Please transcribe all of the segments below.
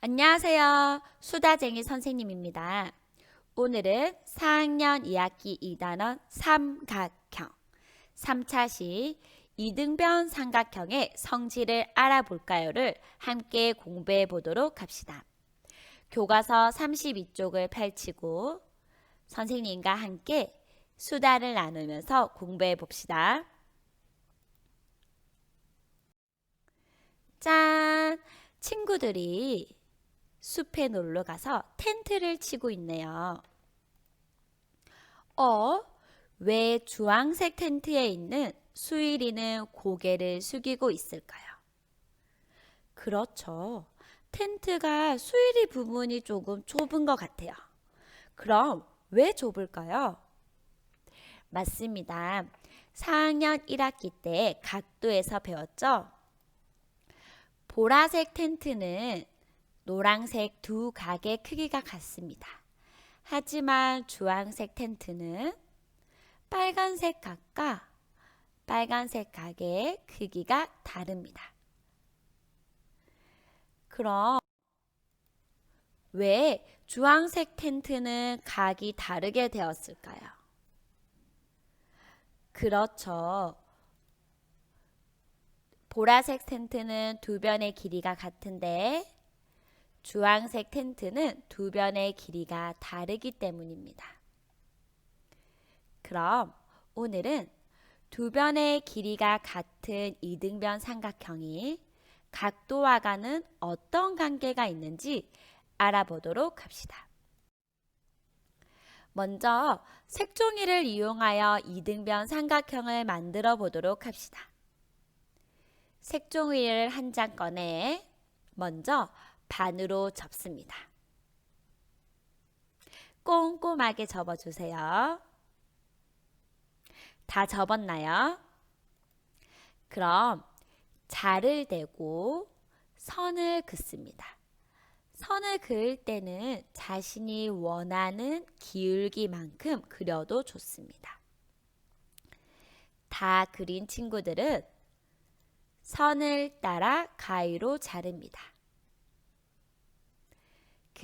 안녕하세요. 수다쟁이 선생님입니다. 오늘은 4학년 2학기 2단원 삼각형 3차시 이등변 삼각형의 성질을 알아볼까요를 함께 공부해 보도록 합시다. 교과서 32쪽을 펼치고 선생님과 함께 수다를 나누면서 공부해 봅시다. 짠! 친구들이 숲에 놀러 가서 텐트를 치고 있네요. 왜 주황색 텐트에 있는 수일이는 고개를 숙이고 있을까요? 그렇죠. 텐트가 수일이 부분이 조금 좁은 것 같아요. 그럼 왜 좁을까요? 맞습니다. 4학년 1학기 때 각도에서 배웠죠? 보라색 텐트는 노란색 두 각의 크기가 같습니다. 하지만 주황색 텐트는 빨간색 각과 빨간색 각의 크기가 다릅니다. 그럼 왜 주황색 텐트는 각이 다르게 되었을까요? 그렇죠. 보라색 텐트는 두 변의 길이가 같은데 주황색 텐트는 두 변의 길이가 다르기 때문입니다. 그럼 오늘은 두 변의 길이가 같은 이등변 삼각형이 각도와는 어떤 관계가 있는지 알아보도록 합시다. 먼저 색종이를 이용하여 이등변 삼각형을 만들어 보도록 합시다. 색종이를 한 장 꺼내 먼저 반으로 접습니다. 꼼꼼하게 접어주세요. 다 접었나요? 그럼 자를 대고 선을 긋습니다. 선을 그을 때는 자신이 원하는 기울기만큼 그려도 좋습니다. 다 그린 친구들은 선을 따라 가위로 자릅니다.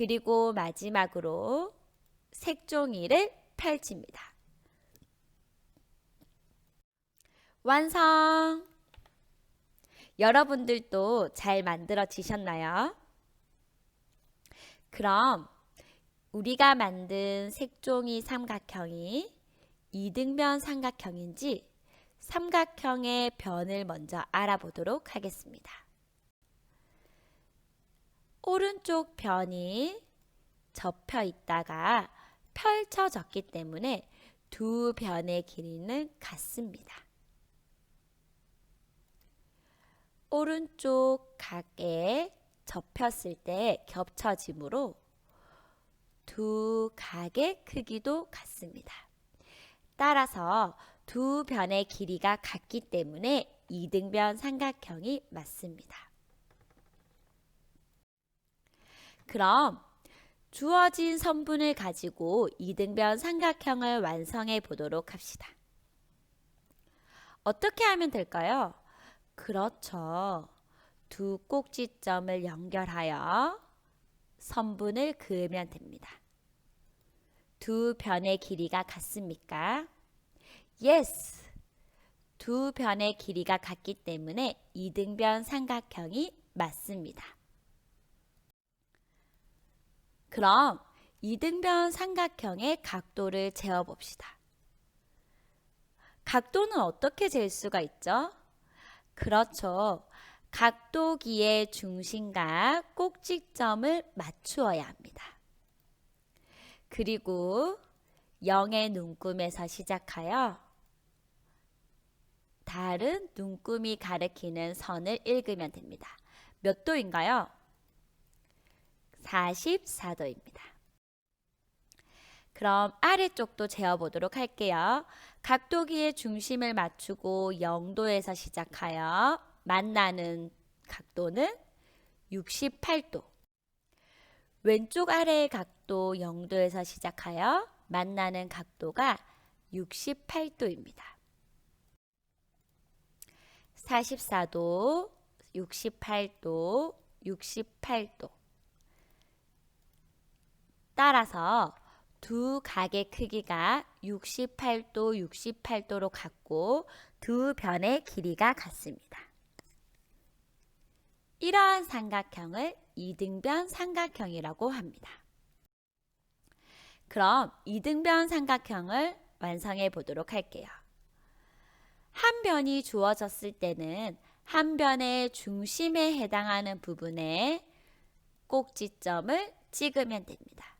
그리고 마지막으로 색종이를 펼칩니다. 완성! 여러분들도 잘 만들어지셨나요? 그럼 우리가 만든 색종이 삼각형이 이등변 삼각형인지 삼각형의 변을 먼저 알아보도록 하겠습니다. 오른쪽 변이 접혀 있다가 펼쳐졌기 때문에 두 변의 길이는 같습니다. 오른쪽 각에 접혔을 때 겹쳐지므로 두 각의 크기도 같습니다. 따라서 두 변의 길이가 같기 때문에 이등변 삼각형이 맞습니다. 그럼 주어진 선분을 가지고 이등변 삼각형을 완성해 보도록 합시다. 어떻게 하면 될까요? 그렇죠. 두 꼭지점을 연결하여 선분을 그으면 됩니다. 두 변의 길이가 같습니까? Yes! 두 변의 길이가 같기 때문에 이등변 삼각형이 맞습니다. 그럼 이등변 삼각형의 각도를 재어봅시다. 각도는 어떻게 잴 수가 있죠? 그렇죠. 각도기의 중심과 꼭지점을 맞추어야 합니다. 그리고 0의 눈금에서 시작하여 다른 눈금이 가리키는 선을 읽으면 됩니다. 몇 도인가요? 44도입니다. 그럼 아래쪽도 재어보도록 할게요. 각도기의 중심을 맞추고 0도에서 시작하여 만나는 각도는 68도. 왼쪽 아래의 각도 0도에서 시작하여 만나는 각도가 68도입니다. 44도, 68도, 68도. 따라서 두 각의 크기가 68도, 68도로 같고 두 변의 길이가 같습니다. 이러한 삼각형을 이등변 삼각형이라고 합니다. 그럼 이등변 삼각형을 완성해 보도록 할게요. 한 변이 주어졌을 때는 한 변의 중심에 해당하는 부분에 꼭지점을 찍으면 됩니다.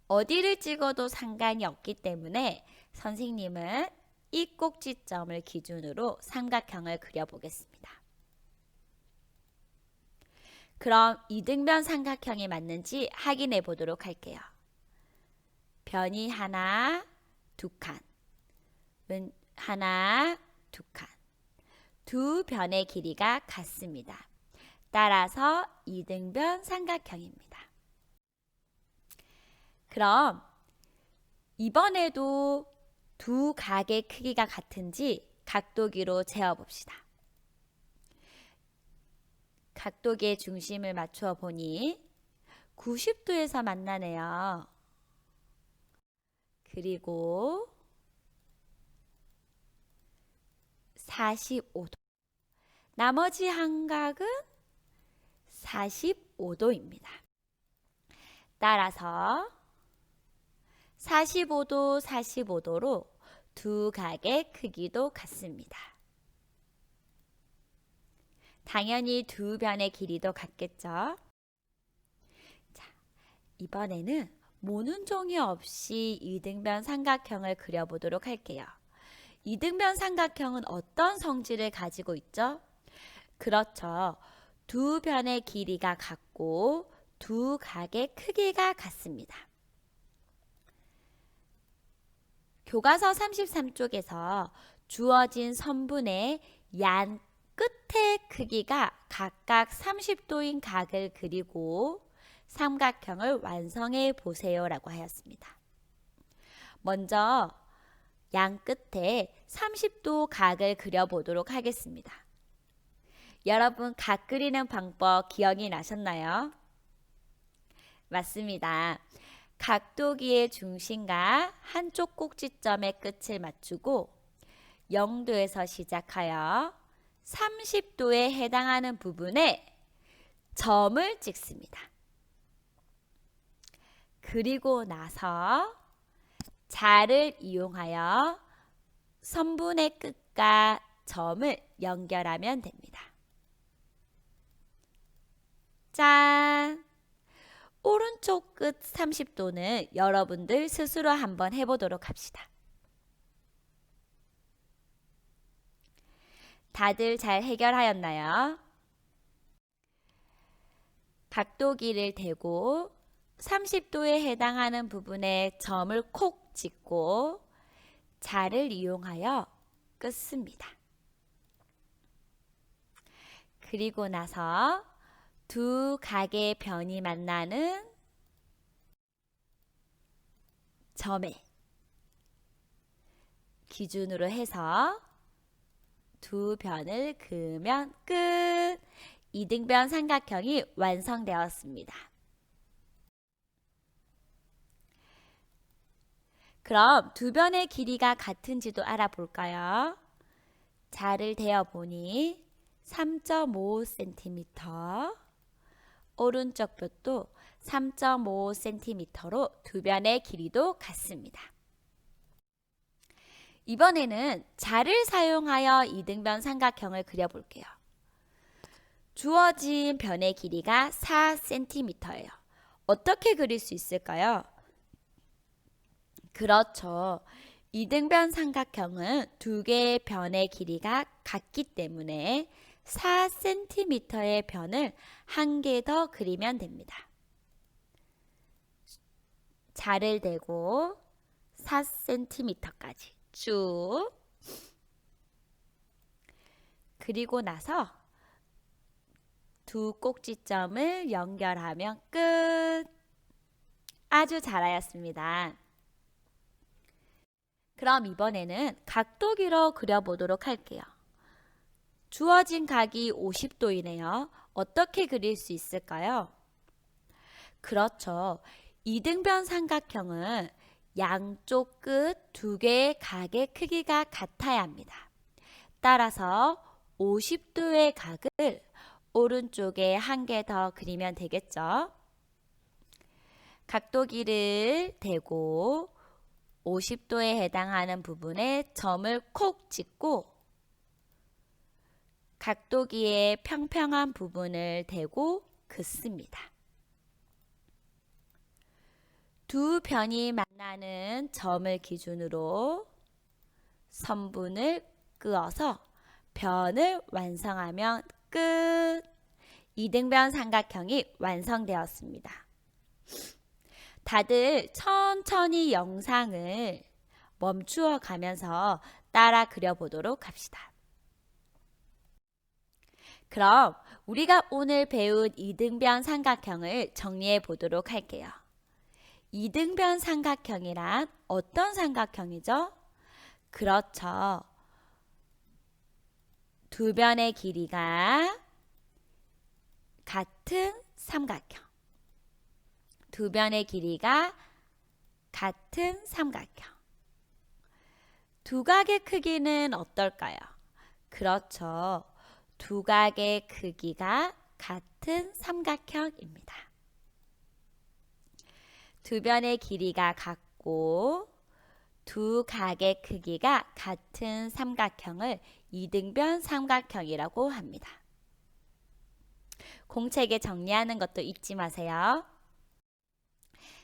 어디를 찍어도 상관이 없기 때문에 선생님은 이 꼭지점을 기준으로 삼각형을 그려보겠습니다. 그럼 이등변 삼각형이 맞는지 확인해 보도록 할게요. 변이 하나, 두 칸, 하나, 두 칸. 두 변의 길이가 같습니다. 따라서 이등변 삼각형입니다. 그럼 이번에도 두 각의 크기가 같은지 각도기로 재어봅시다. 각도기의 중심을 맞추어 보니 90도에서 만나네요. 그리고 45도. 나머지 한 각은 45도입니다. 따라서 45도, 45도로 두 각의 크기도 같습니다. 당연히 두 변의 길이도 같겠죠? 자, 이번에는 모는 종이 없이 이등변 삼각형을 그려보도록 할게요. 이등변 삼각형은 어떤 성질을 가지고 있죠? 그렇죠. 두 변의 길이가 같고 두 각의 크기가 같습니다. 교과서 33쪽에서 주어진 선분의 양 끝의 크기가 각각 30도인 각을 그리고 삼각형을 완성해 보세요 라고 하였습니다. 먼저 양 끝에 30도 각을 그려보도록 하겠습니다. 여러분 각 그리는 방법 기억이 나셨나요? 맞습니다. 각도기의 중심과 한쪽 꼭지점의 끝을 맞추고 0도에서 시작하여 30도에 해당하는 부분에 점을 찍습니다. 그리고 나서 자를 이용하여 선분의 끝과 점을 연결하면 됩니다. 짠! 오른쪽 끝 30도는 여러분들 스스로 한번 해보도록 합시다. 다들 잘 해결하였나요? 각도기를 대고 30도에 해당하는 부분에 점을 콕 찍고 자를 이용하여 끊습니다. 그리고 나서 두 각의 변이 만나는 점에 기준으로 해서 두 변을 그으면 끝! 이등변 삼각형이 완성되었습니다. 그럼 두 변의 길이가 같은지도 알아볼까요? 자를 대어보니 3.5cm, 오른쪽 뼈도 3.5cm로 두 변의 길이도 같습니다. 이번에는 자를 사용하여 이등변 삼각형을 그려볼게요. 주어진 변의 길이가 4cm예요. 어떻게 그릴 수 있을까요? 그렇죠. 이등변 삼각형은 두 개의 변의 길이가 같기 때문에 4cm의 변을 한 개 더 그리면 됩니다. 자를 대고 4cm까지 쭉 그리고 나서 두 꼭지점을 연결하면 끝! 아주 잘하였습니다. 그럼 이번에는 각도기로 그려보도록 할게요. 주어진 각이 50도이네요. 어떻게 그릴 수 있을까요? 그렇죠. 이등변 삼각형은 양쪽 끝 두 개의 각의 크기가 같아야 합니다. 따라서 50도의 각을 오른쪽에 한 개 더 그리면 되겠죠. 각도기를 대고 50도에 해당하는 부분에 점을 콕 찍고 각도기의 평평한 부분을 대고 긋습니다. 두 변이 만나는 점을 기준으로 선분을 그어서 변을 완성하면 끝! 이등변 삼각형이 완성되었습니다. 다들 천천히 영상을 멈추어 가면서 따라 그려보도록 합시다. 그럼 우리가 오늘 배운 이등변 삼각형을 정리해 보도록 할게요. 이등변 삼각형이란 어떤 삼각형이죠? 그렇죠. 두 변의 길이가 같은 삼각형. 두 변의 길이가 같은 삼각형. 두 각의 크기는 어떨까요? 그렇죠. 두 각의 크기가 같은 삼각형입니다. 두 변의 길이가 같고 두 각의 크기가 같은 삼각형을 이등변 삼각형이라고 합니다. 공책에 정리하는 것도 잊지 마세요.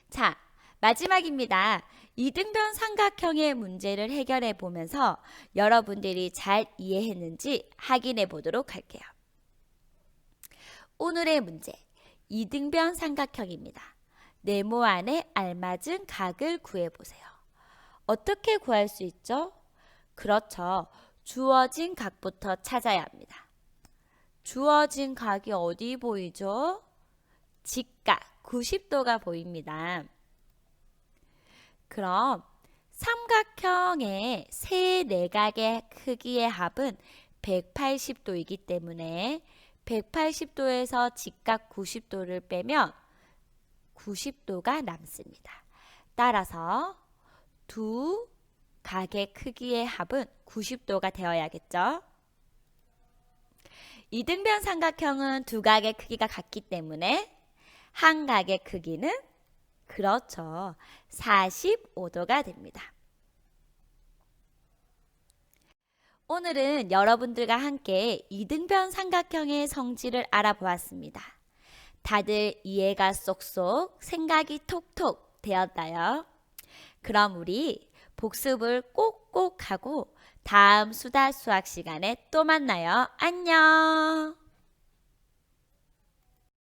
자, 마지막입니다. 이등변 삼각형의 문제를 해결해 보면서 여러분들이 잘 이해했는지 확인해 보도록 할게요. 오늘의 문제, 이등변 삼각형입니다. 네모 안에 알맞은 각을 구해보세요. 어떻게 구할 수 있죠? 그렇죠. 주어진 각부터 찾아야 합니다. 주어진 각이 어디 보이죠? 직각 90도가 보입니다. 그럼 삼각형의 세 내각의 크기의 합은 180도이기 때문에 180도에서 직각 90도를 빼면 90도가 남습니다. 따라서 두 각의 크기의 합은 90도가 되어야겠죠. 이등변 삼각형은 두 각의 크기가 같기 때문에 한 각의 크기는 그렇죠. 45도가 됩니다. 오늘은 여러분들과 함께 이등변 삼각형의 성질을 알아보았습니다. 다들 이해가 쏙쏙, 생각이 톡톡 되었나요? 그럼 우리 복습을 꼭꼭 하고 다음 수다 수학 시간에 또 만나요. 안녕!